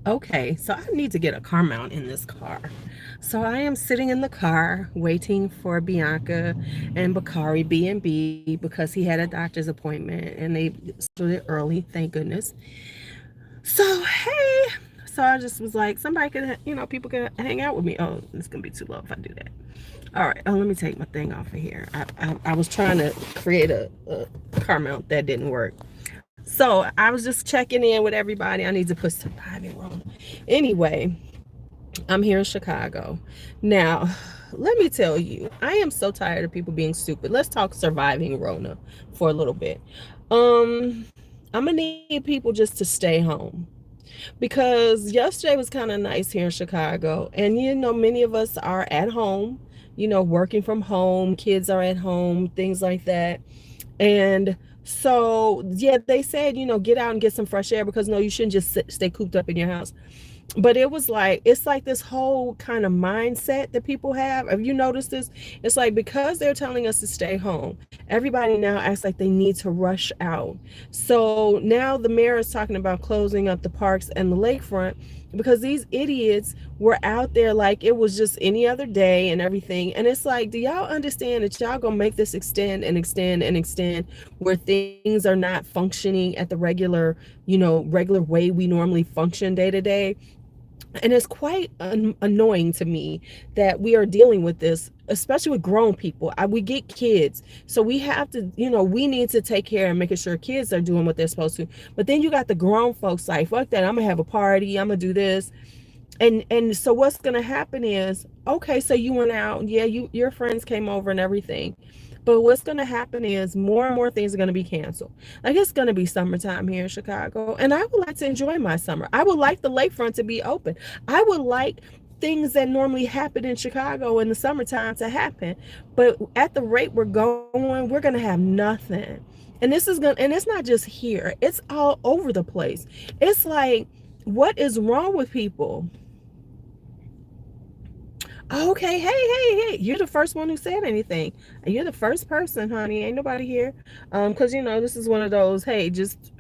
Okay, so I need to get a car mount in this car. So I am sitting in the car waiting for Bianca and Bakari B&B because he had a doctor's appointment and they started early, thank goodness. So, hey, so I just was like, somebody could, people could hang out with me. Oh, it's going to be too low if I do that. All right, let me take my thing off of here. I was trying to create a car mount that didn't work. So I was just checking in with everybody. I need to put some time in wrong. Anyway, I'm here in Chicago. Now, let me tell you, I am so tired of people being stupid. Let's talk surviving Rona for a little bit. Um, I'm gonna need people just to stay home because yesterday was kind of nice here in Chicago, and many of us are at home, working from home, kids are at home, things like that. And so, yeah, they said, get out and get some fresh air because no, you shouldn't just stay cooped up in your house. But it's like this whole kind of mindset that people have you noticed this? It's like because they're telling us to stay home, everybody now acts like they need to rush out. So now the mayor is talking about closing up the parks and the lakefront because these idiots were out there like it was just any other day and everything. And it's like, do y'all understand that y'all gonna make this extend and extend and extend where things are not functioning at the regular way we normally function day to day? And it's quite annoying to me that we are dealing with this, especially with grown people. We get kids, so we have to, we need to take care and making sure kids are doing what they're supposed to. But then you got the grown folks like, fuck that, I'm gonna have a party, I'm gonna do this. And so what's gonna happen is, okay, so you went out, yeah, your friends came over and everything. But what's going to happen is more and more things are going to be canceled. Like it's going to be summertime here in Chicago, and I would like to enjoy my summer. I would like the lakefront to be open. I would like things that normally happen in Chicago in the summertime to happen. But at the rate we're going, we're going to have nothing. And it's not just here. It's all over the place. It's like, what is wrong with people? Okay, hey, you're the first one who said anything. You're the first person, honey. Ain't nobody here. Because this is one of those, hey, just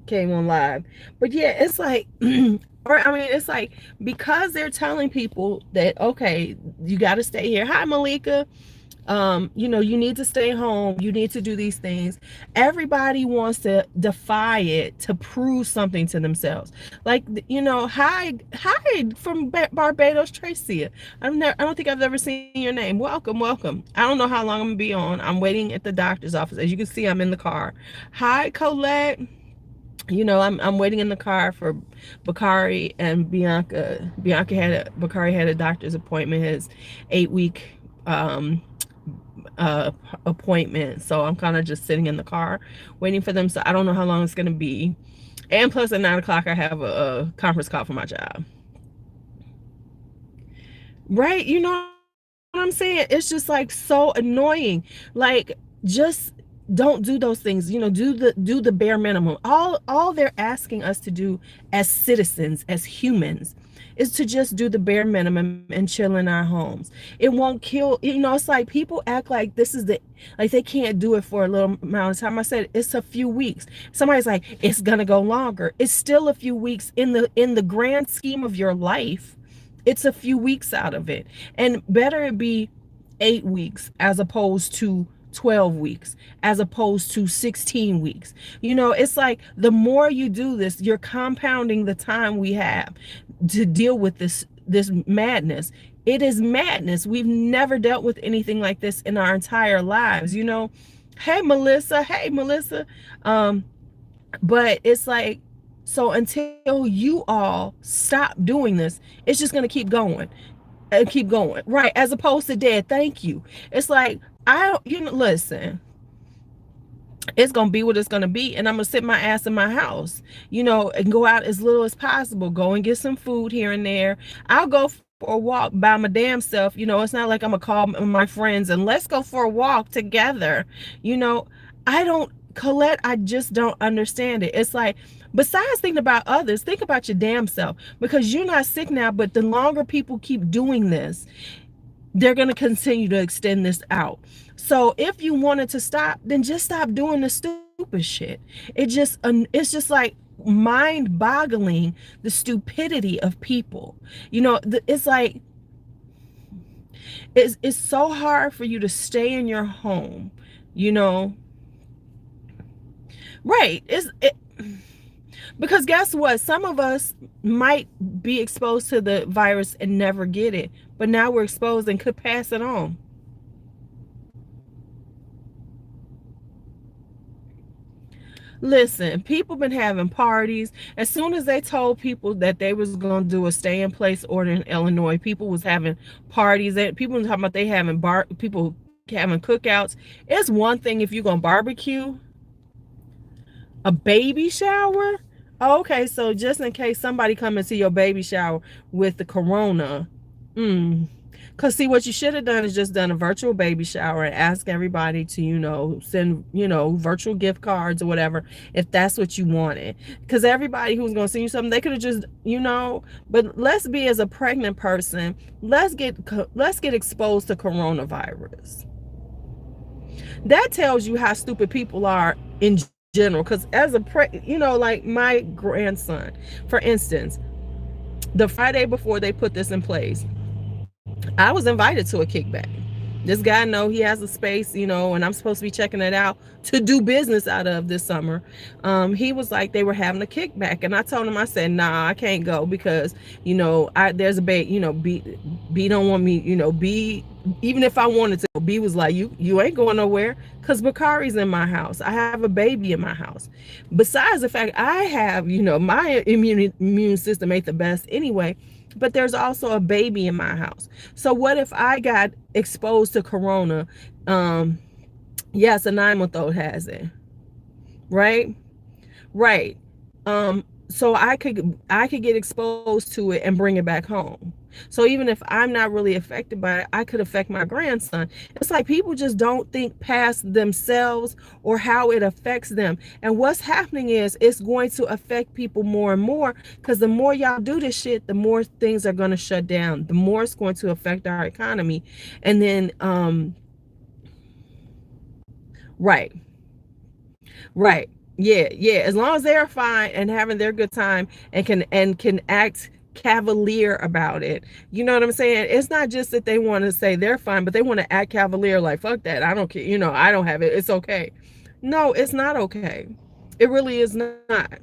came on live. But yeah, it's like it's like because they're telling people that okay, you gotta stay here. Hi, Malika. You need to stay home, you need to do these things. Everybody wants to defy it to prove something to themselves. Like, hi from Barbados, Tracia. I don't think I've ever seen your name. Welcome. I don't know how long I'm gonna be on. I'm waiting at the doctor's office. As you can see, I'm in the car. Hi, Colette. I'm waiting in the car for Bakari and Bianca. Bakari had a doctor's appointment, his 8-week appointment. So I'm kind of just sitting in the car waiting for them. So I don't know how long it's going to be. And plus at 9 o'clock, I have a conference call for my job. Right? You know what I'm saying? It's just like so annoying. Like, just don't do those things. Do the bare minimum. All they're asking us to do as citizens, as humans, is to just do the bare minimum and chill in our homes. It won't kill. It's like people act like this is like they can't do it for a little amount of time. I said it's a few weeks. Somebody's like, it's gonna go longer. It's still a few weeks in the grand scheme of your life. It's a few weeks out of it. And better it be 8 weeks as opposed to 12 weeks, as opposed to 16 weeks. It's like the more you do this, you're compounding the time we have to deal with this madness. It is madness. We've never dealt with anything like this in our entire lives. Hey Melissa. But it's like, so until you all stop doing this, it's just going to keep going and keep going. Right. As opposed to dead. Thank you. It's like, listen, it's going to be what it's going to be. And I'm going to sit my ass in my house, and go out as little as possible. Go and get some food here and there. I'll go for a walk by my damn self. It's not like I'm going to call my friends and let's go for a walk together. Colette, I just don't understand it. It's like, besides thinking about others, think about your damn self, because you're not sick now, but the longer people keep doing this, they're going to continue to extend this out. So if you wanted to stop, then just stop doing the stupid shit. It's just like, mind-boggling, the stupidity of people. It's like it's so hard for you to stay in your home, you know. Right. Because guess what? Some of us might be exposed to the virus and never get it, but now we're exposed and could pass it on. Listen, people been having parties. As soon as they told people that they was gonna do a stay in place order in Illinois, people was having parties. That people talking about they having people having cookouts. It's one thing if you're gonna barbecue. A baby shower? Oh, okay, so just in case somebody come into your baby shower with the corona. Because see, what you should have done is just done a virtual baby shower and ask everybody to, send, virtual gift cards or whatever, if that's what you wanted. Because everybody who's going to send you something, they could have just, but let's be, as a pregnant person, let's get exposed to coronavirus. That tells you how stupid people are in general. Because as like my grandson, for instance, the Friday before they put this in place, I was invited to a kickback. This guy know he has a space, and I'm supposed to be checking it out to do business out of this summer. He was like, they were having a kickback, and I told him, I said, nah, I can't go because, there's a B don't want me, B, even if I wanted to, B was like, you ain't going nowhere because Bakari's in my house. I have a baby in my house. Besides the fact I have, my immune system ain't the best anyway. But there's also a baby in my house. So what if I got exposed to corona? Yes, a 9-month-old has it. Right? Right. So I could get exposed to it and bring it back home. So even if I'm not really affected by it, I could affect my grandson. It's like people just don't think past themselves or how it affects them. And what's happening is it's going to affect people more and more, because the more y'all do this shit, the more things are going to shut down. The more it's going to affect our economy. And then, right. Right. Yeah, yeah. As long as they're fine and having their good time and can act cavalier about it. You know what I'm saying? It's not just that they want to say they're fine, but they want to act cavalier, like, fuck that. I don't care. I don't have it. It's okay. No, it's not okay. It really is not.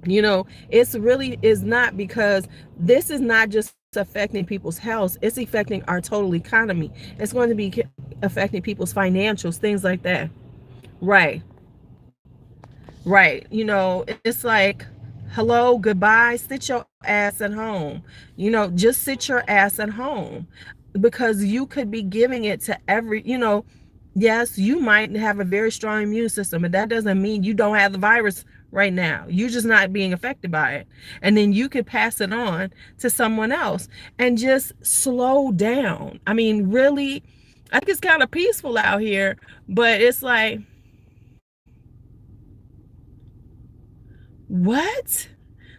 It's really is not, because this is not just affecting people's health. It's affecting our total economy. It's going to be affecting people's financials, things like that. Right. Right. It's like, hello, goodbye, sit your ass at home. Just sit your ass at home, because you could be giving it to yes, you might have a very strong immune system, but that doesn't mean you don't have the virus right now. You're just not being affected by it. And then you could pass it on to someone else and just slow down. I mean, really, I think it's kind of peaceful out here, but it's like, what?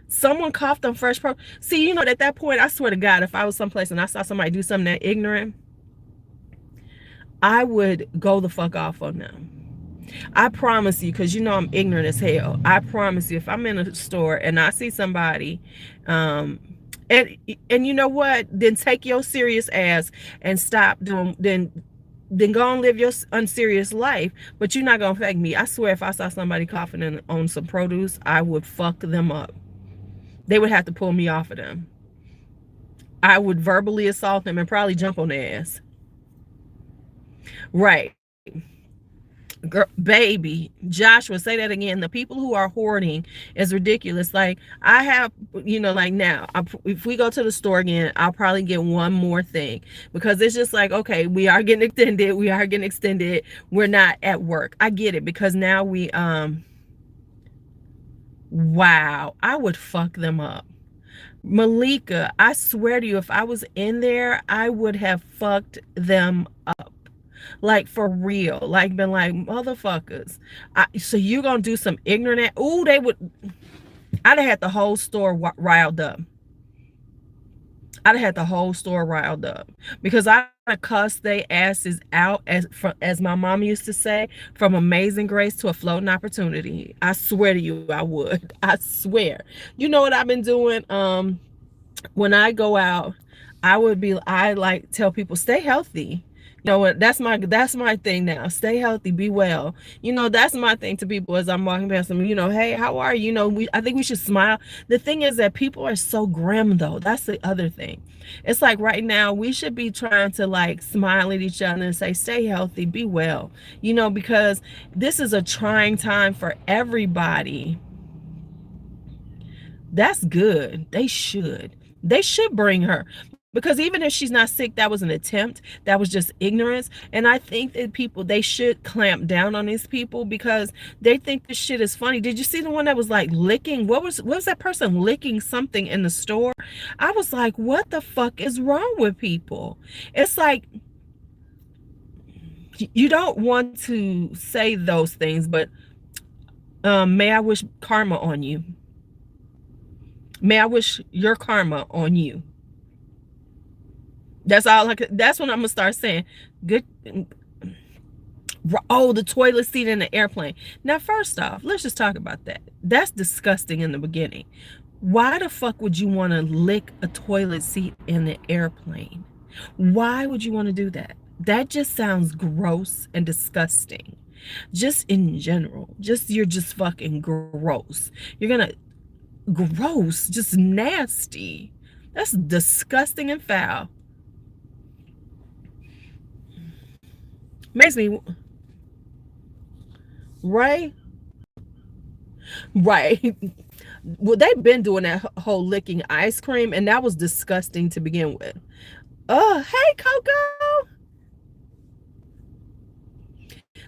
Someone coughed on fresh produce. See, at that point, I swear to God, if I was someplace and I saw somebody do something that ignorant, I would go the fuck off on them. I promise you, because I'm ignorant as hell. I promise you, if I'm in a store and I see somebody, and you know what? Then take your serious ass and stop doing, then go and live your unserious life, but you're not gonna affect me. I swear, if I saw somebody coughing on some produce, I would fuck them up. They would have to pull me off of them. I would verbally assault them and probably jump on their ass. Right. Girl, baby, Joshua, say that again. The people who are hoarding is ridiculous. Like, I have, like now, if we go to the store again, I'll probably get one more thing, because it's just like, okay, we are getting extended. We're not at work. I get it, because now wow, I would fuck them up. Malika, I swear to you, if I was in there, I would have fucked them up. Like, for real. Like, been like, motherfuckers. So you're gonna do some ignorant? Ooh, I'd have had the whole store riled up. I'd have had the whole store riled up because I cussed they asses out, as my mom used to say, from Amazing Grace to A Floating Opportunity. I swear to you, I would. I swear. You know what I've been doing? When I go out, I like tell people stay healthy. You know what? That's my thing now. Stay healthy, be well. You know, that's my thing to people as I'm walking past them. You know, hey, how are you? You know, I think we should smile. The thing is that people are so grim though. That's the other thing. It's like right now we should be trying to like smile at each other and say stay healthy, be well. You know, because this is a trying time for everybody. That's good. They should bring her, because even if she's not sick, that was an attempt. That was just ignorance. And I think that they should clamp down on these people because they think this shit is funny. Did you see the one that was like licking? What was that person licking something in the store? I was like, what the fuck is wrong with people? It's like, you don't want to say those things, but may I wish karma on you. May I wish your karma on you. That's all I could. That's what I'm gonna start saying. Good. Oh, the toilet seat in the airplane. Now, first off, let's just talk about that. That's disgusting in the beginning. Why the fuck would you want to lick a toilet seat in the airplane? Why would you want to do that? That just sounds gross and disgusting. Just in general. You're just fucking gross. You're gonna gross, just nasty. That's disgusting and foul. Makes me right, right. Well, they've been doing that whole licking ice cream, and that was disgusting to begin with. Oh, hey, Coco.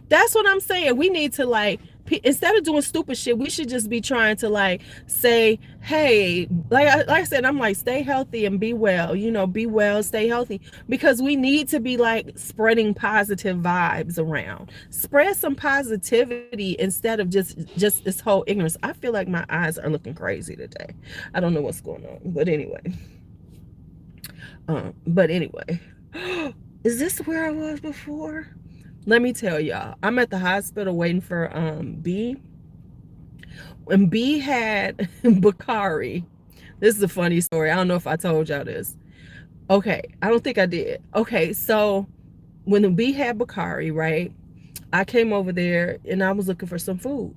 That's what I'm saying. We need to like, instead of doing stupid shit, we should just be trying to like say, hey, like I said, I'm like, stay healthy and be well. You know, be well, stay healthy, because we need to be like spreading positive vibes around. Spread some positivity instead of just this whole ignorance. I feel like my eyes are looking crazy today. I don't know what's going on, but anyway. But anyway, is this where I was before? Let me tell y'all, I'm at the hospital waiting for B. When B had Bakari, this is a funny story. I don't know if I told y'all this. Okay, I don't think I did. Okay, so when the B had Bakari, right, I came over there and I was looking for some food.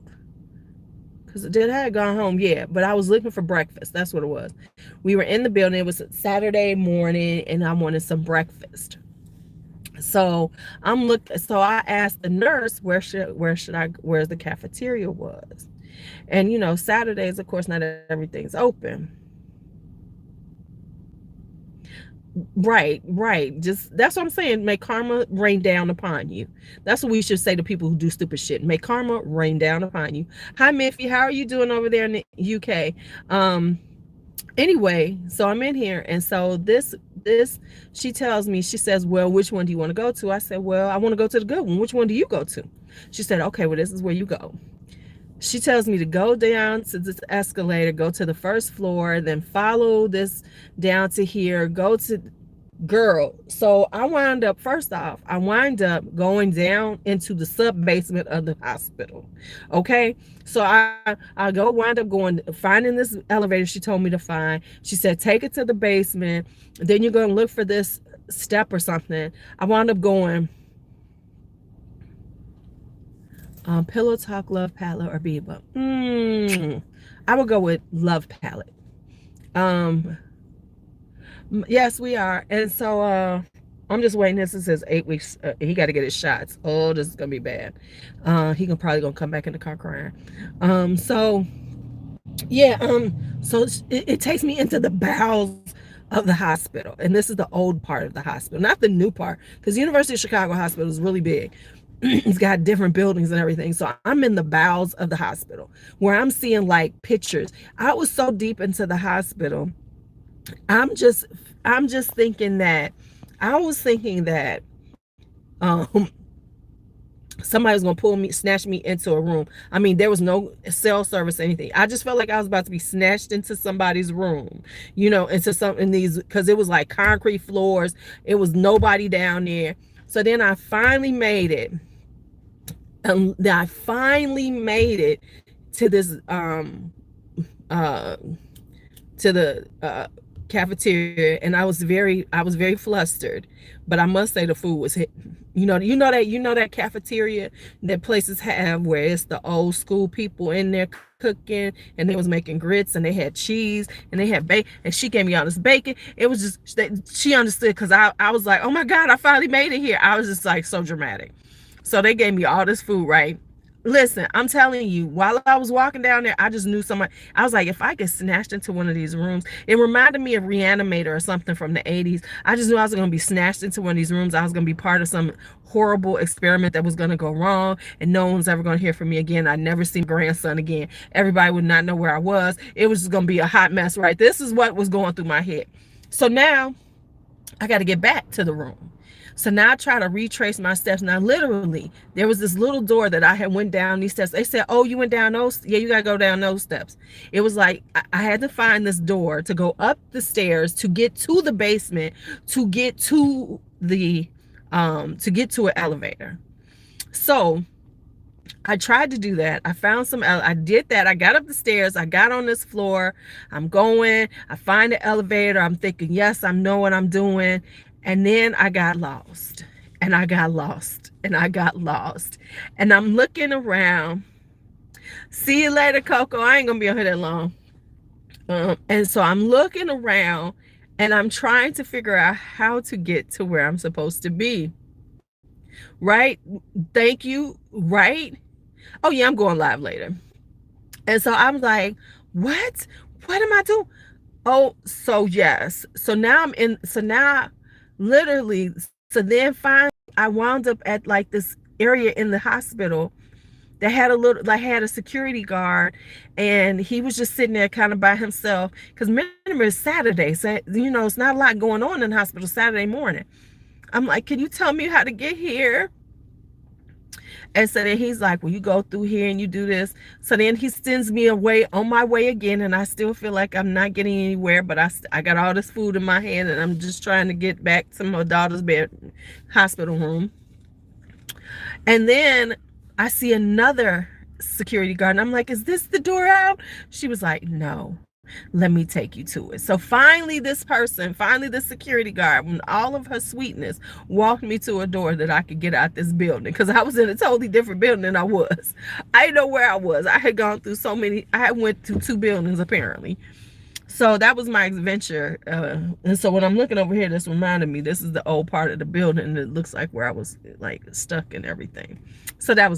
Because I had gone home, yeah, but I was looking for breakfast. That's what it was. We were in the building. It was Saturday morning and I wanted some breakfast. So so I asked the nurse where's the cafeteria was. And you know, Saturdays, of course, not everything's open. Right. Just that's what I'm saying. May karma rain down upon you. That's what we should say to people who do stupid shit. May karma rain down upon you. Hi, Miffy. How are you doing over there in the UK? Anyway, so I'm in here, and so this she tells me, she says, well, which one do you want to go to? I said, well, I want to go to the good one. Which one do you go to? She said, okay, well, this is where you go. She tells me to go down to this escalator, go to the first floor, then follow this down to here, go to girl. So I wind up going down into the sub basement of the hospital. Okay. So I wind up finding this elevator she told me to find. She said, take it to the basement. Then you're going to look for this step or something. I wound up going, Pillow Talk, Love Palette, or Biba. I would go with Love Palette. Yes, we are. And so I'm just waiting. This says 8 weeks. He got to get his shots. Oh, this is gonna be bad. He probably gonna come back in the car crying. So yeah. So it takes me into the bowels of the hospital, and this is the old part of the hospital, not the new part, because University of Chicago Hospital is really big. It's got different buildings and everything. So I'm in the bowels of the hospital where I'm seeing like pictures. I was so deep into the hospital. I'm just thinking that I was thinking that um somebody was gonna pull me, snatch me into a room. I mean, there was no cell service or anything. I just felt like I was about to be snatched into somebody's room, into some in these, because it was like concrete floors. It was nobody down there. So then I finally made it. I finally made it to this uh to the cafeteria, and I was very flustered, but I must say the food was hit. That cafeteria that places have, where it's the old school people in there cooking, and they was making grits, and they had cheese, and they had bacon, and she gave me all this bacon. It was just that she understood, because I was like, oh my God, I finally made it here. I was just like so dramatic. So they gave me all this food, right? Listen, I'm telling you, while I was walking down there, I just knew somebody. I was like, if I get snatched into one of these rooms, it reminded me of Reanimator or something from the 80s. I just knew I was going to be snatched into one of these rooms. I was going to be part of some horrible experiment that was going to go wrong, and no one's ever going to hear from me again. I'd never see my grandson again. Everybody would not know where I was. It was just going to be a hot mess, right? This is what was going through my head. So now I got to get back to the room. So now I try to retrace my steps. Now, literally, there was this little door that I had went down these steps. They said, oh, you went down those? Yeah, you got to go down those steps. It was like I had to find this door to go up the stairs to get to the basement, to get to an elevator. So I tried to do that. I did that. I got up the stairs. I got on this floor. I'm going. I find the elevator. I'm thinking, yes, I know what I'm doing. And then I got lost. And I got lost. And I got lost. And I'm looking around. See you later, Coco. I ain't going to be on here that long. And so I'm looking around, and I'm trying to figure out how to get to where I'm supposed to be. Right? Thank you. Right? Oh yeah, I'm going live later. And so I'm like, what am I doing? Oh, so yes, literally, so then finally I wound up at like this area in the hospital that had a security guard, and he was just sitting there kind of by himself, because remember, it's Saturday, so it's not a lot going on in the hospital Saturday morning. I'm like, can you tell me how to get here? And so then he's like, well, you go through here and you do this. So then he sends me away on my way again, and I still feel like I'm not getting anywhere, but I got all this food in my hand, and I'm just trying to get back to my daughter's hospital room. And then I see another security guard, and I'm like, is this the door out? She was like, no. Let me take you to it. So finally, this security guard, with all of her sweetness, walked me to a door that I could get out this building, because I was in a totally different building than I was. I didn't know where I was. I had gone through I had went through 2 buildings apparently. So that was my adventure. And so when I'm looking over here, this reminded me, this is the old part of the building, and it looks like where I was like stuck and everything. So I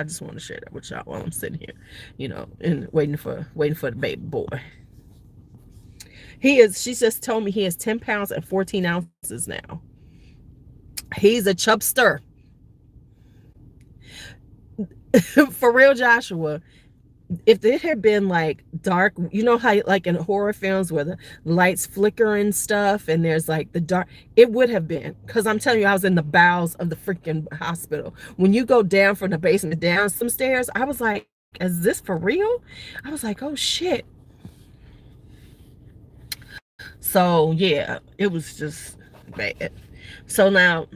just want to share that with y'all while I'm sitting here, and waiting for the baby boy. She just told me he is 10 pounds and 14 ounces now. He's a chubster. For real, Joshua. If it had been like dark, how like in horror films where the lights flicker and stuff, and there's like the dark, it would have been, because I'm telling you, I was in the bowels of the freaking hospital. When you go down from the basement down some stairs, I was like, is this for real? I was like, oh shit. So yeah, it was just bad. So now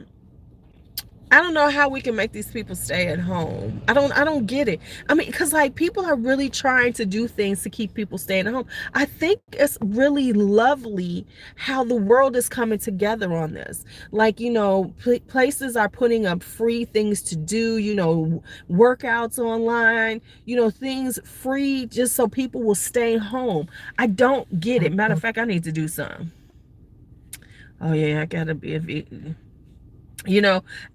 I don't know how we can make these people stay at home. I don't get it. I mean, because like people are really trying to do things to keep people staying at home. I think it's really lovely how the world is coming together on this. Like, places are putting up free things to do, workouts online, things free just so people will stay home. I don't get it. Matter of fact, I need to do some. Oh yeah, I gotta be a vegan.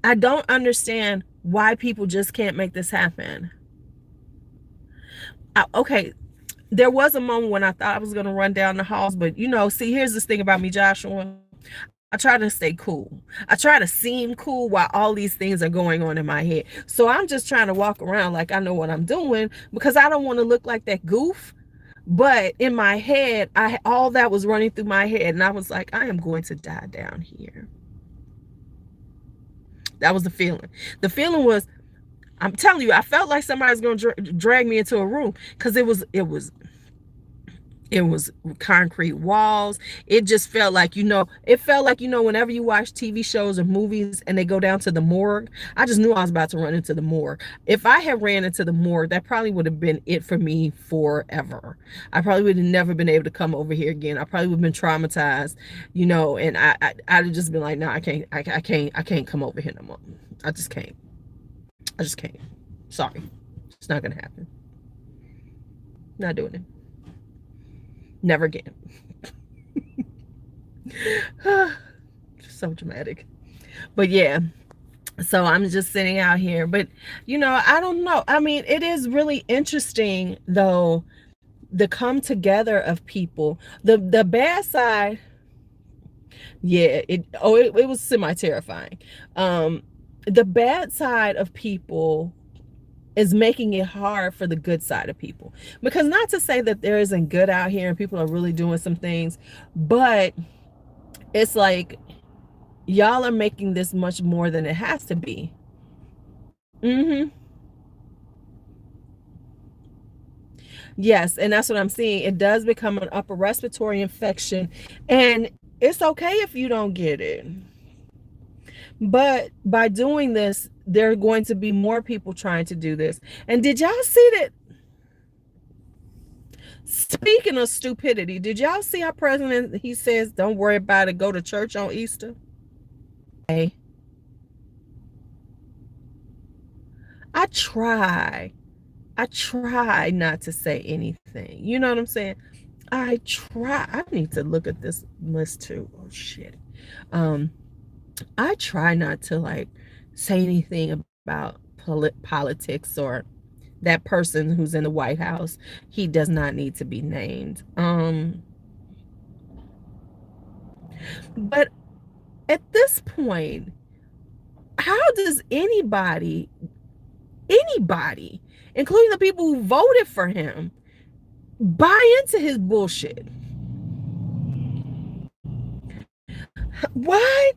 I don't understand why people just can't make this happen. Okay, there was a moment when I thought I was going to run down the halls, but see, here's this thing about me, Joshua. I try to stay cool. I try to seem cool while all these things are going on in my head. So I'm just trying to walk around like I know what I'm doing, because I don't want to look like that goof. But in my head, all that was running through my head, and I was like, I am going to die down here. That was the feeling. The feeling was, I'm telling you, I felt like somebody's going to drag me into a room, because it was concrete walls. It just felt like, it felt like, whenever you watch TV shows or movies and they go down to the morgue, I just knew I was about to run into the morgue. If I had ran into the morgue, that probably would have been it for me forever. I probably would have never been able to come over here again. I probably would have been traumatized, and I'd have just been like, no, I can't come over here no more. I just can't. I just can't. Sorry. It's not gonna happen. Not doing it. Never again. So dramatic. But yeah, so I'm just sitting out here. But I don't know. I mean, it is really interesting though, the come together of people. The bad side, yeah, it was semi-terrifying. The bad side of people is making it hard for the good side of people. Because, not to say that there isn't good out here and people are really doing some things, but it's like, y'all are making this much more than it has to be. Yes, and that's what I'm seeing. It does become an upper respiratory infection, and it's okay if you don't get it. But by doing this, there are going to be more people trying to do this. And did y'all see that? Speaking of stupidity, did y'all see our president? He says, don't worry about it, go to church on Easter. Hey, I try not to say anything. You know what I'm saying? I need to look at this list too. Oh shit. I try not to like say anything about politics or that person who's in the White House. He does not need to be named. But at this point, how does anybody, including the people who voted for him, buy into his bullshit? Why?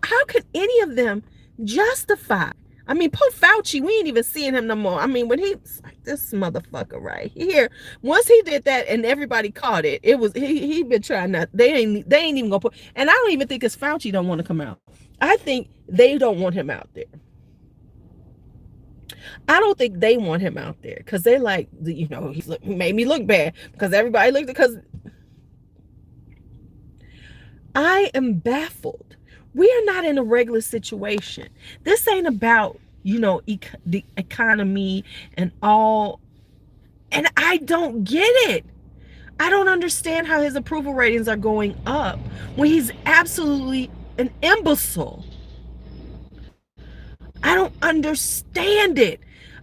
How could any of them justify? I mean, Pope Fauci, we ain't even seeing him no more. I mean, when he's like, this motherfucker right here, once he did that and everybody caught it, it was he been trying not. They ain't even gonna put. And I don't even think it's Fauci don't want to come out. I think they don't want him out there. I don't think they want him out there because they like, he made me look bad because everybody looked, because I am baffled. We are not in a regular situation. This ain't about, the economy and all. And I don't get it. I don't understand how his approval ratings are going up when he's absolutely an imbecile. I don't understand it.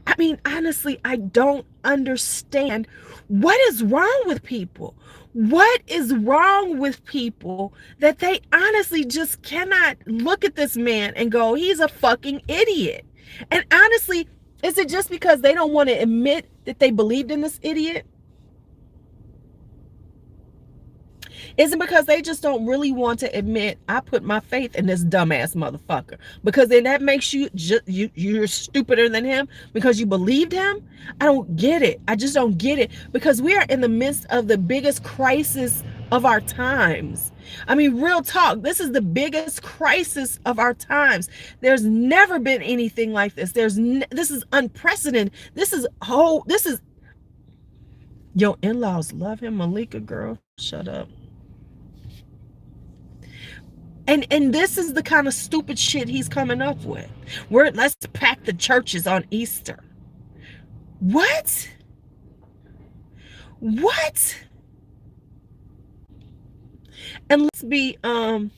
I mean, honestly, I don't understand what is wrong with people. What is wrong with people that they honestly just cannot look at this man and go, he's a fucking idiot? And honestly, is it just because they don't want to admit that they believed in this idiot? Is it because they just don't really want to admit, I put my faith in this dumbass motherfucker? Because then that makes you're stupider than him because you believed him? I don't get it. I just don't get it, because we are in the midst of the biggest crisis of our times. I mean, real talk. This is the biggest crisis of our times. There's never been anything like this. This is unprecedented. Your in-laws love him, Malika, girl. Shut up. And this is the kind of stupid shit he's coming up with. Let's pack the churches on Easter. What? And let's be no,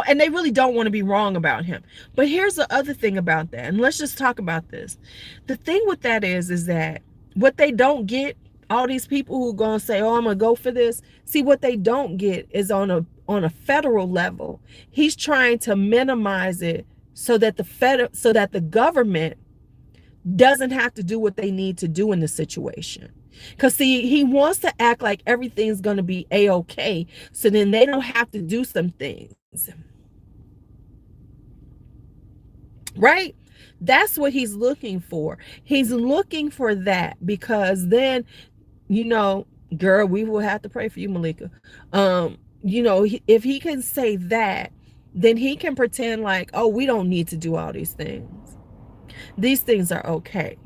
and they really don't want to be wrong about him. But here's the other thing about that, and let's just talk about this. The thing with that is that what they don't get, all these people who are gonna say, oh, I'm gonna go for this. See, what they don't get is on a federal level, he's trying to minimize it so that the government doesn't have to do what they need to do in the situation. Because see, he wants to act like everything's going to be a-okay, so then they don't have to do some things, right? That's what he's looking for. He's looking for that, because then, you know, girl, we will have to pray for you, Malika. If he can say that, then he can pretend like, oh, we don't need to do all these things. These things are okay,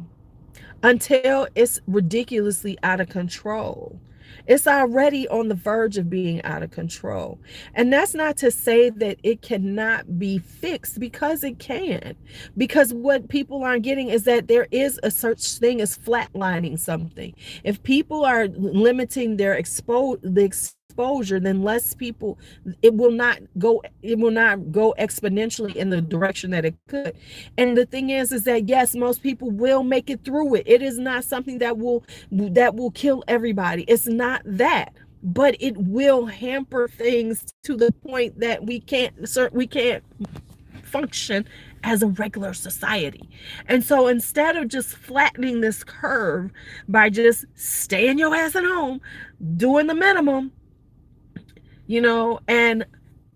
until it's ridiculously out of control. It's already on the verge of being out of control. And that's not to say that it cannot be fixed, because it can. Because what people aren't getting is that there is a such thing as flatlining something. If people are limiting their exposure, then less people, it will not go exponentially in the direction that it could. And the thing is that yes, most people will make it through it. It is not something that will kill everybody. It's not that, but it will hamper things to the point that we can't function as a regular society. And so instead of just flattening this curve by just staying your ass at home, doing the minimum,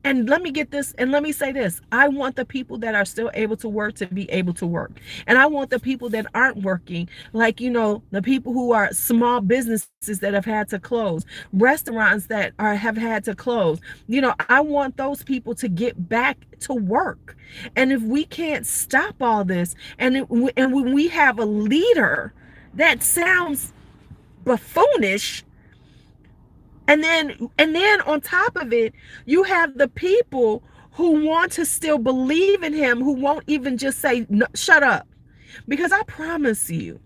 and let me get this, and let me say this. I want the people that are still able to work to be able to work. And I want the people that aren't working, like, the people who are small businesses that have had to close, restaurants that have had to close. I want those people to get back to work. And if we can't stop all this, and when we have a leader that sounds buffoonish, and then on top of it, you have the people who want to still believe in him, who won't even just say, no, shut up. Because I promise you,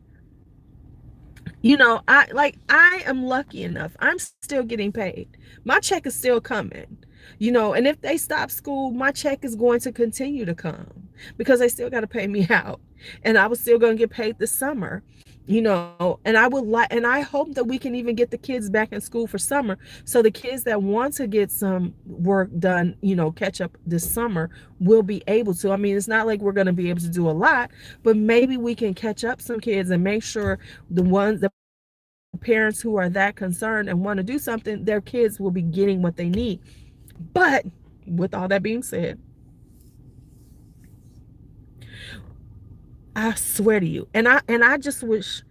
I am lucky enough. I'm still getting paid. My check is still coming. And if they stop school, my check is going to continue to come, because they still got to pay me out. And I was still going to get paid this summer. And I hope that we can even get the kids back in school for summer, so the kids that want to get some work done, catch up this summer, will be able to. I mean, it's not like we're going to be able to do a lot, but maybe we can catch up some kids and make sure the parents who are that concerned and want to do something, their kids will be getting what they need. But with all that being said, I swear to you, and I just wish,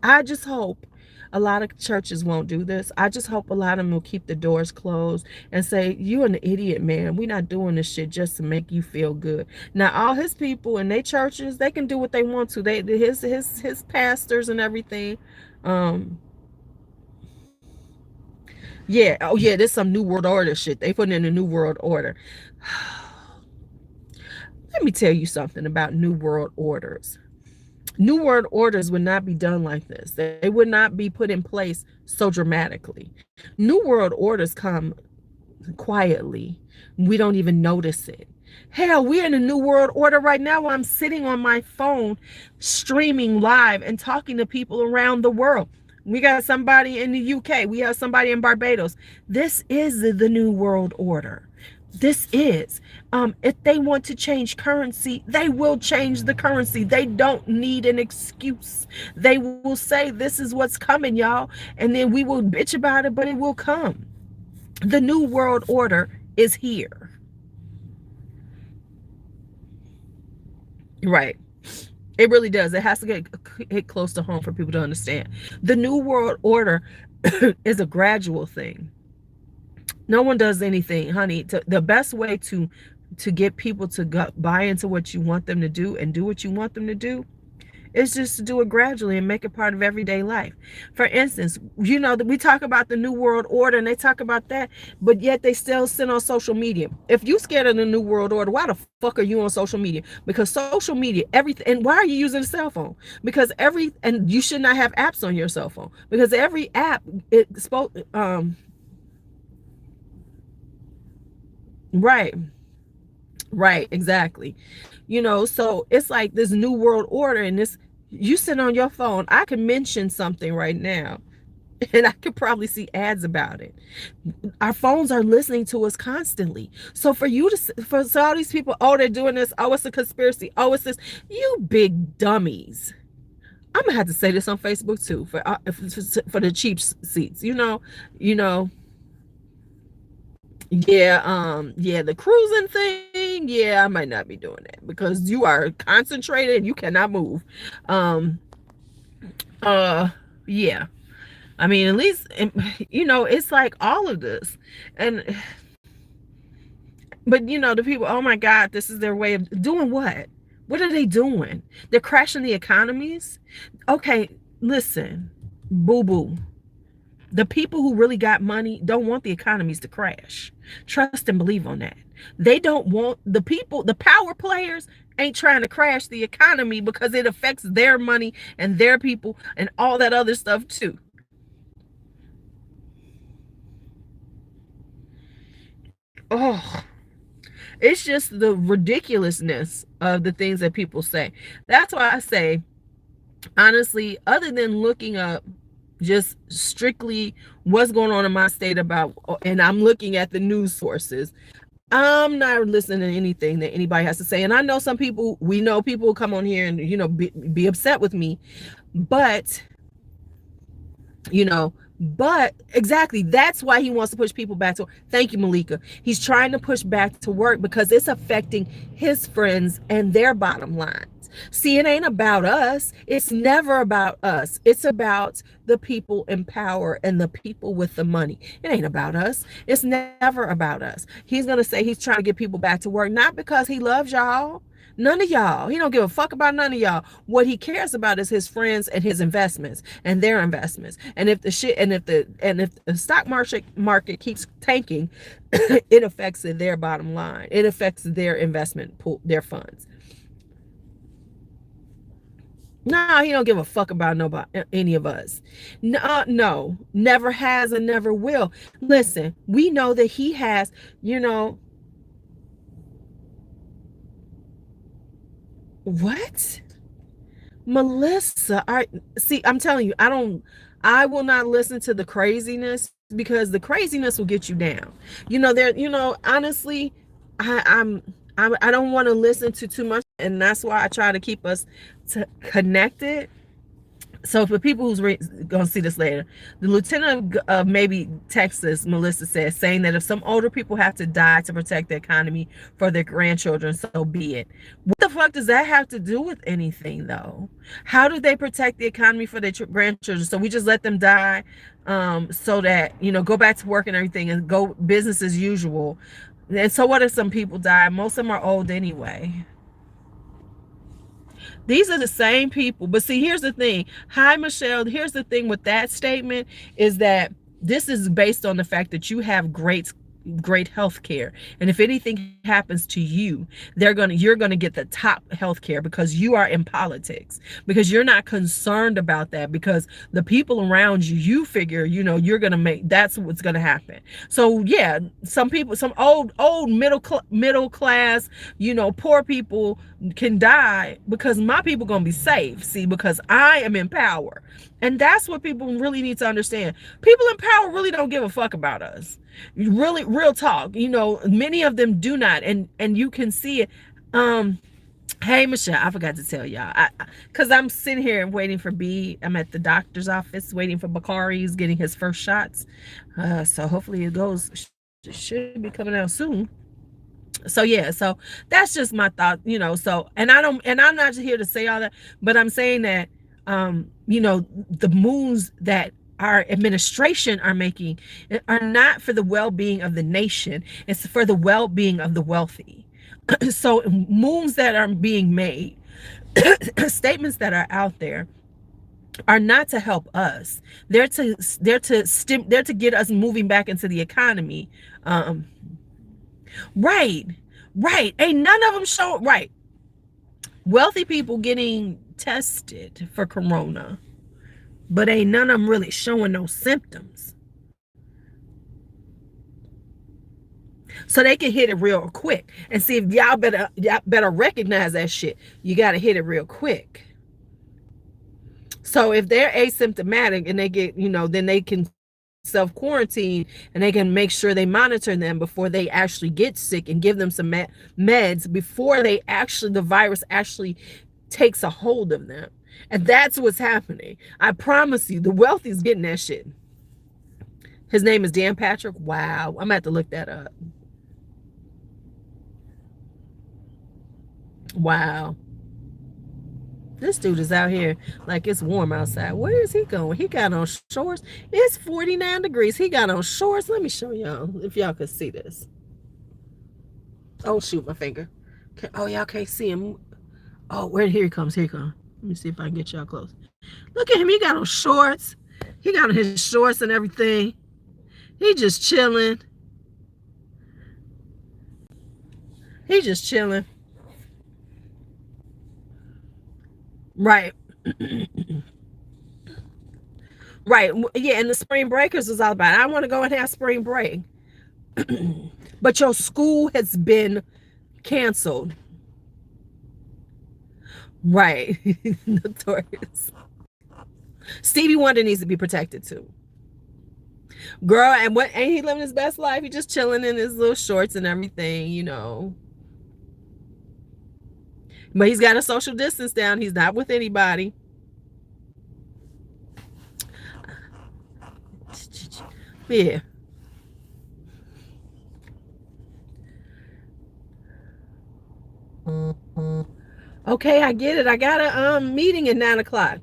I just hope a lot of churches won't do this. I just hope a lot of them will keep the doors closed and say, you an idiot, man. We're not doing this shit just to make you feel good. Now, all his people in their churches, they can do what they want to. His pastors and everything. Yeah, oh yeah, there's some New World Order shit. They put in a New World Order. Let me tell you something about New World Orders. New World Orders would not be done like this. They would not be put in place so dramatically. New World Orders come quietly. We don't even notice it. Hell, we're in a New World Order right now while I'm sitting on my phone, streaming live and talking to people around the world. We got somebody in the UK. We have somebody in Barbados. This is the New World Order. This is. If they want to change currency, they will change the currency. They don't need an excuse. They will say, this is what's coming, y'all. And then we will bitch about it, but it will come. The New World Order is here. Right. It really does. It has to get close to home for people to understand. The New World Order is a gradual thing. No one does anything, honey. The best way to get people to buy into what you want them to do and do what you want them to do is just to do it gradually and make it part of everyday life. For instance, we talk about the New World Order and they talk about that, but yet they still sit on social media. If you scared of the New World Order, why the fuck are you on social media? Because social media, everything. And why are you using a cell phone? Because and you should not have apps on your cell phone, because every app right, exactly. So it's like this New World Order, and this, you sit on your phone. I can mention something right now and I could probably see ads about it. Our phones are listening to us constantly. So for all these people, oh, they're doing this, oh, it's a conspiracy, oh, it's this, you big dummies. I'm gonna have to say this on Facebook too, for the cheap seats, yeah, the cruising thing, flatlining, yeah, I might not be doing that because you are concentrated and you cannot move. Um, yeah. I mean, at least, it's like all of this. And, but the people, oh my God, this is their way of doing what? What are they doing? They're crashing the economies. Okay, listen, boo boo. The people who really got money don't want the economies to crash. Trust and believe on that. They don't want the power players ain't trying to crash the economy because it affects their money and their people and all that other stuff too. Oh, it's just the ridiculousness of the things that people say. That's why I say, honestly, other than looking up just strictly what's going on in my state about, and I'm looking at the news sources, I'm not listening to anything that anybody has to say. And I know some people, we know people will come on here and be upset with me, but but exactly, that's why he wants to push people back to work. Thank you, Malika. He's trying to push back to work because it's affecting his friends and their bottom lines. See, it ain't about us. It's never about us. It's about the people in power and the people with the money. It ain't about us. It's never about us. He's going to say he's trying to get people back to work, not because he loves y'all. None of y'all. He don't give a fuck about none of y'all. What he cares about is his friends and his investments and their investments. And if the stock market keeps tanking, it affects their bottom line. It affects their investment pool, their funds. No, he don't give a fuck about nobody, any of us. No, never has and never will. Listen, we know that he has, what? Melissa, I'm telling you, I will not listen to the craziness because the craziness will get you down. Honestly, I don't want to listen to too much, and that's why I try to keep us connected. So for people who's gonna see this later, the lieutenant of maybe Texas, Melissa says, saying that if some older people have to die to protect the economy for their grandchildren, so be it. What the fuck does that have to do with anything, though? How do they protect the economy for their grandchildren? So we just let them die, so that go back to work and everything and go business as usual. And so what if some people die? Most of them are old anyway. These are the same people. But see, here's the thing. Hi, Michelle. Here's the thing with that statement is that this is based on the fact that you have great health care, and if anything happens to you, you're gonna get the top health care because you are in politics, because you're not concerned about that, because the people around you figure you're gonna that's what's gonna happen. So yeah, some people, some old middle class, poor people can die because my people gonna be safe. See, because I am in power. And that's what people really need to understand. People in power really don't give a fuck about us. Really, real talk. Many of them do not, and you can see it. Hey, Michelle, I forgot to tell y'all, because I'm sitting here and waiting for B. I'm at the doctor's office waiting for Bakari. He's getting his first shots. So hopefully it should be coming out soon. So yeah, so that's just my thought, so, and I'm not here to say all that, but I'm saying that the moves that our administration are making are not for the well-being of the nation. It's for the well-being of the wealthy. So moves that are being made, statements that are out there, are not to help us. They're to get us moving back into the economy. Right. Ain't none of them show. Right. Wealthy people getting tested for corona, but ain't none of them really showing no symptoms. So they can hit it real quick. And see, if y'all better recognize that shit. You got to hit it real quick. So if they're asymptomatic and they get, then they can self-quarantine, and they can make sure they monitor them before they actually get sick and give them some meds before the virus actually takes a hold of them. And that's what's happening. I promise you, the wealthy's getting that shit. His name is Dan Patrick. Wow, I'm gonna have to look that up. Wow. This dude is out here like it's warm outside. Where is he going? He got on shorts. It's 49 degrees. He got on shorts. Let me show y'all if y'all could see this. Oh, shoot, my finger. Oh, y'all can't see him. Oh, where? Here he comes. Here he comes. Let me see if I can get y'all close. Look at him. He got on shorts. He got on his shorts and everything. He just chilling. He just chilling. Right. Right. Yeah, and the spring breakers is all about it. I want to go and have spring break. But your school has been canceled. Right. Notorious. Stevie Wonder needs to be protected too. Girl, and what ain't he living his best life? He just chilling in his little shorts and everything, you know. But he's got a social distance down. He's not with anybody. Yeah. Okay, I get it. I got a meeting at 9 o'clock.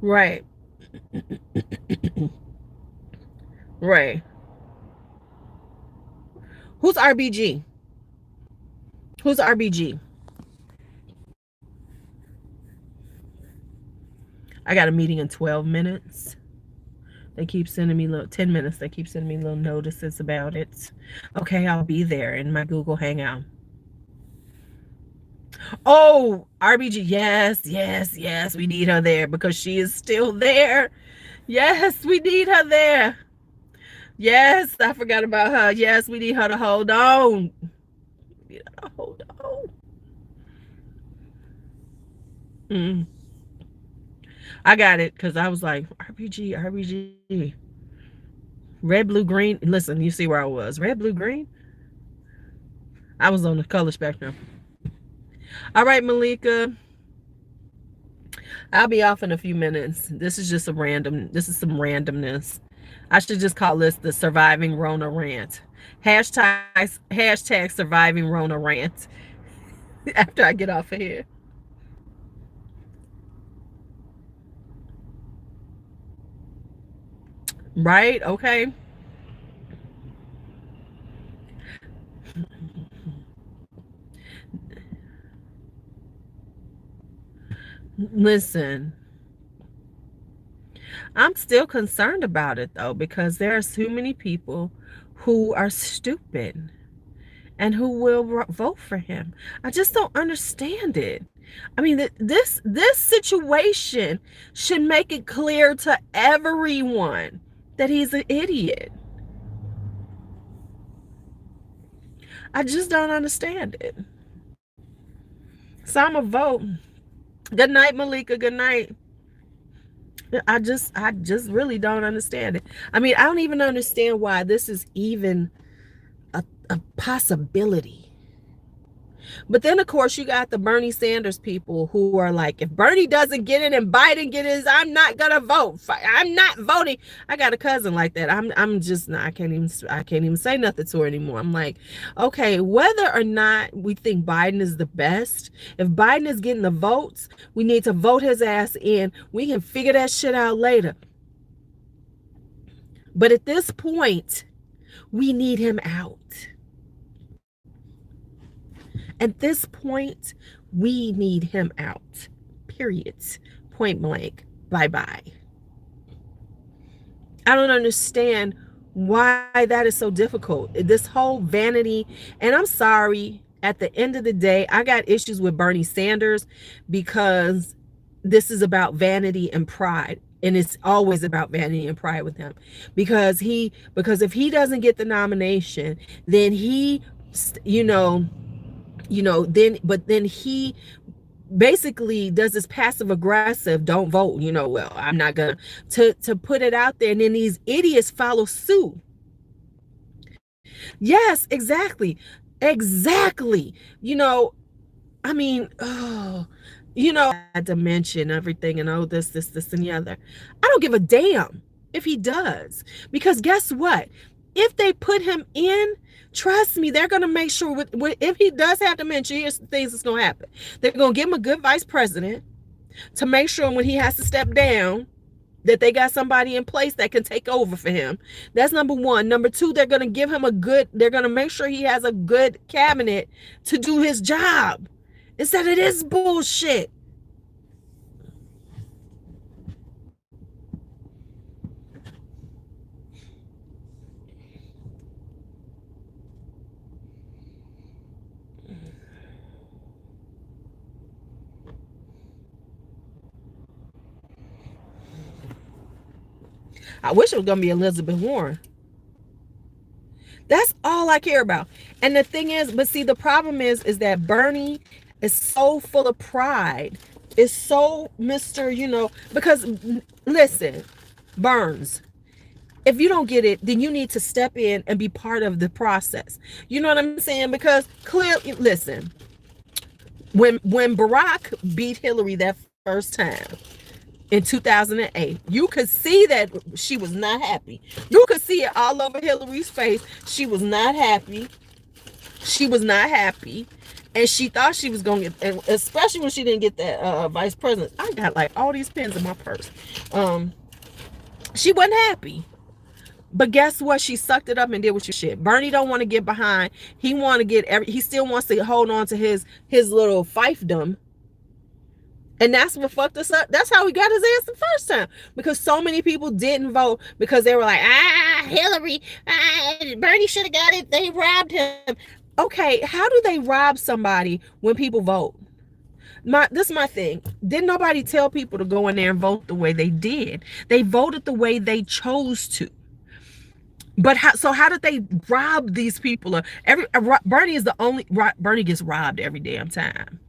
Right. Right. Who's RBG? Who's RBG? I got a meeting in 12 minutes. They keep sending me 10 minutes. They keep sending me little notices about it. Okay, I'll be there in my Google Hangout. Oh, RBG. Yes, yes, yes. We need her there because she is still there. Yes, we need her there. Yes, I forgot about her. Yes, we need her to hold on. We need her to hold on. I got it because I was like, RBG, RBG. Red, blue, green. Listen, you see where I was. Red, blue, green. I was on the color spectrum. All right, Malika. I'll be off in a few minutes. This is just some randomness. I should just call this the Surviving Rona Rant. Hashtag Surviving Rona Rant. After I get off of here. Right? Okay. Listen, I'm still concerned about it though, because there are too many people who are stupid and who will vote for him. I just don't understand it. I mean, this situation should make it clear to everyone that he's an idiot. I just don't understand it. So I'm a vote. Good night, Malika. Good night. I just really don't understand it. I mean, I don't even understand why this is even a possibility. But then, of course, you got the Bernie Sanders people who are like, if Bernie doesn't get it and Biden get it, I'm not gonna vote. I'm not voting. I got a cousin like that. I'm just not. I can't even say nothing to her anymore. I'm like, okay, whether or not we think Biden is the best, if Biden is getting the votes, we need to vote his ass in. We can figure that shit out later. But at this point, we need him out. At this point, we need him out. Period. Point blank. Bye-bye. I don't understand why that is so difficult. This whole vanity, and I'm sorry, at the end of the day, I got issues with Bernie Sanders because this is about vanity and pride. And it's always about vanity and pride with him. Because if he doesn't get the nomination, then he, then he basically does this passive aggressive, don't vote, well, I'm not gonna, to put it out there, and then these idiots follow suit. Yes, exactly. I mean, to mention everything and this and the other. I don't give a damn if he does, because guess what? if they put him in, trust me, they're going to make sure if he does have dementia, here's the things that's going to happen. They're going to give him a good vice president to make sure when he has to step down that they got somebody in place that can take over for him. That's number one. Number two, they're going to give him they're going to make sure he has a good cabinet to do his job instead of this bullshit. I wish it was going to be Elizabeth Warren. That's all I care about. And the thing is, but see, the problem is that Bernie is so full of pride. Is so Mr., because listen, Burns, if you don't get it, then you need to step in and be part of the process. You know what I'm saying? Because clearly, listen, when Barack beat Hillary that first time, in 2008, you could see that she was not happy. You could see it all over Hillary's face. She was not happy. She was not happy. And she thought she was going to get, especially when she didn't get that vice president. I got like all these pens in my purse. She wasn't happy. But guess what? She sucked it up and did what she shit. Bernie don't want to get behind. He he still wants to hold on to his little fiefdom. And that's what fucked us up. That's how we got his ass the first time. Because so many people didn't vote because they were like, Hillary, Bernie should have got it. They robbed him. Okay, how do they rob somebody when people vote? This is my thing. Didn't nobody tell people to go in there and vote the way they did? They voted the way they chose to. But how did they rob these people? Bernie is the only, Bernie gets robbed every damn time.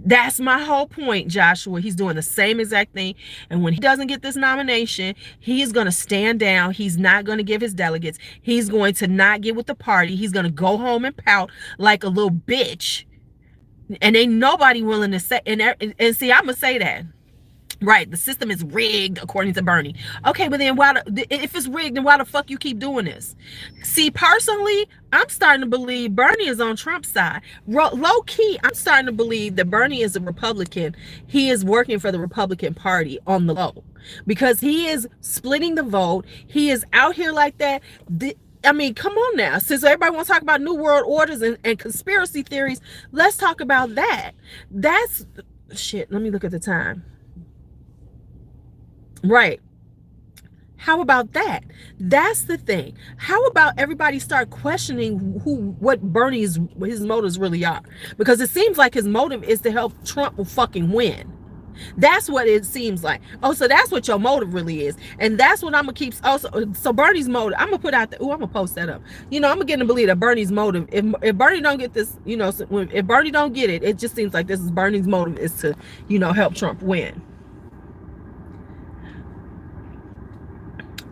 That's my whole point, Joshua. He's doing the same exact thing. And when he doesn't get this nomination, he's going to stand down. He's not going to give his delegates. He's going to not get with the party. He's going to go home and pout like a little bitch. And ain't nobody willing to say, and see, I'm going to say that. Right, the system is rigged according to Bernie. Okay, but then if it's rigged, then why the fuck you keep doing this? See, personally, I'm starting to believe Bernie is on Trump's side. Low key, I'm starting to believe that Bernie is a Republican. He is working for the Republican Party on the low because he is splitting the vote. He is out here like that. I mean, come on now. Since everybody wants to talk about New World Orders and conspiracy theories, let's talk about that. That's shit. Let me look at the time. Right. How about that? That's the thing. How about everybody start questioning what his motives really are? Because it seems like his motive is to help Trump fucking win. That's what it seems like. Oh, so that's what your motive really is. And that's what I'm gonna keep. So Bernie's motive, I'm gonna put out I'm gonna post that up. I'm gonna get to believe that Bernie's motive, if Bernie don't get this, if Bernie don't get it, it just seems like this is Bernie's motive is to, help Trump win.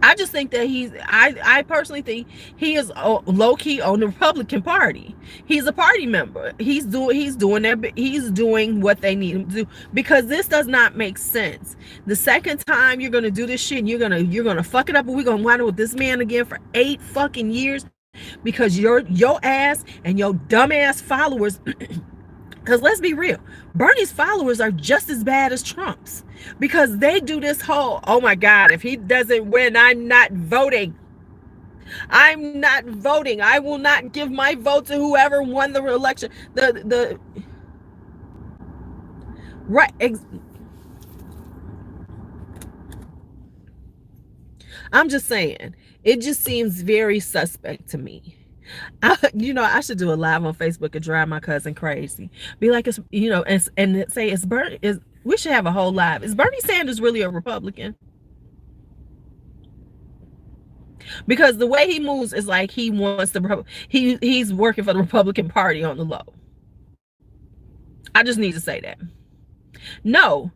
I just think that I personally think he is low key on the Republican Party. He's a party member. He's doing what they need him to do because this does not make sense. The second time you're gonna do this shit, and you're gonna fuck it up, and we're gonna wind up with this man again for 8 fucking years because your ass and your dumb ass followers. Because let's be real, Bernie's followers are just as bad as Trump's because they do this whole, oh my God, if he doesn't win, I'm not voting. I'm not voting. I will not give my vote to whoever won the election. Right. I'm just saying, it just seems very suspect to me. I should do a live on Facebook and drive my cousin crazy. Be like, it's, and say it's Bernie. We should have a whole live. Is Bernie Sanders really a Republican? Because the way he moves is like he wants he's working for the Republican Party on the low. I just need to say that. No,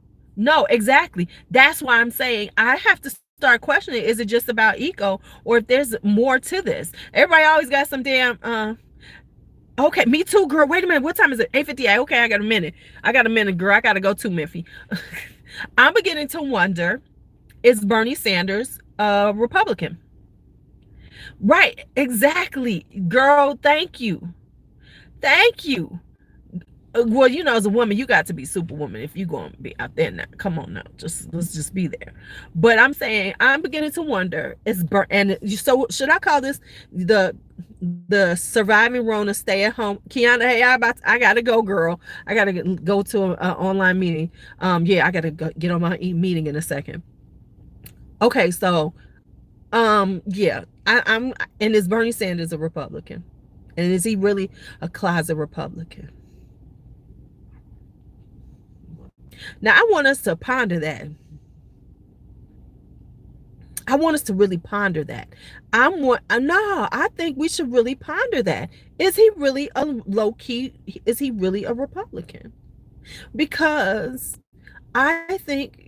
exactly. That's why I'm saying I have to start questioning, is it just about eco or if there's more to this? Everybody always got some damn Okay, me too, girl. Wait a minute. What time is it? 8:58. Okay, I got a minute. I got a minute, girl. I got to go to Miffy. I'm beginning to wonder, is Bernie Sanders a Republican? Right, exactly. Girl, thank you. Thank you. Well, you know, as a woman, you got to be superwoman if you gonna be out there now. Come on now, just let's just be there. But I'm saying I'm beginning to wonder. So should I call this the surviving Rona stay at home? Kiana, hey, I gotta go, girl. I gotta go to an online meeting. Yeah, I gotta get on my meeting in a second. Okay, so yeah, I'm. And is Bernie Sanders a Republican? And is he really a closet Republican? Now, I want us to ponder that. I want us to really ponder that. No, I think we should really ponder that. Is he really a low key? Is he really a Republican? Because I think,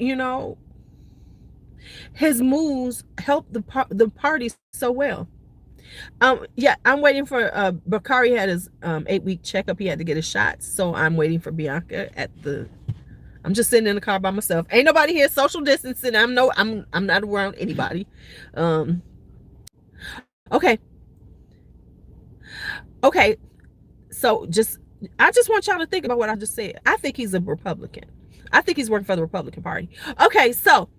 his moves help the party so well. Yeah, I'm waiting for Bakari had his 8-week checkup. He had to get his shots, so I'm waiting for Bianca at the. I'm just sitting in the car by myself. Ain't nobody here. Social distancing. I'm not around anybody. Um, okay, okay. So I just want y'all to think about what I just said. I think he's a Republican. I think he's working for the Republican Party. Okay, so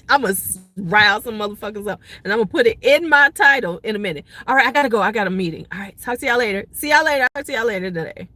I'm gonna rile some motherfuckers up, and I'm gonna put it in my title in a minute. All right, I gotta go. I got a meeting. All right, talk to y'all later. See y'all later. I'll talk to y'all later today.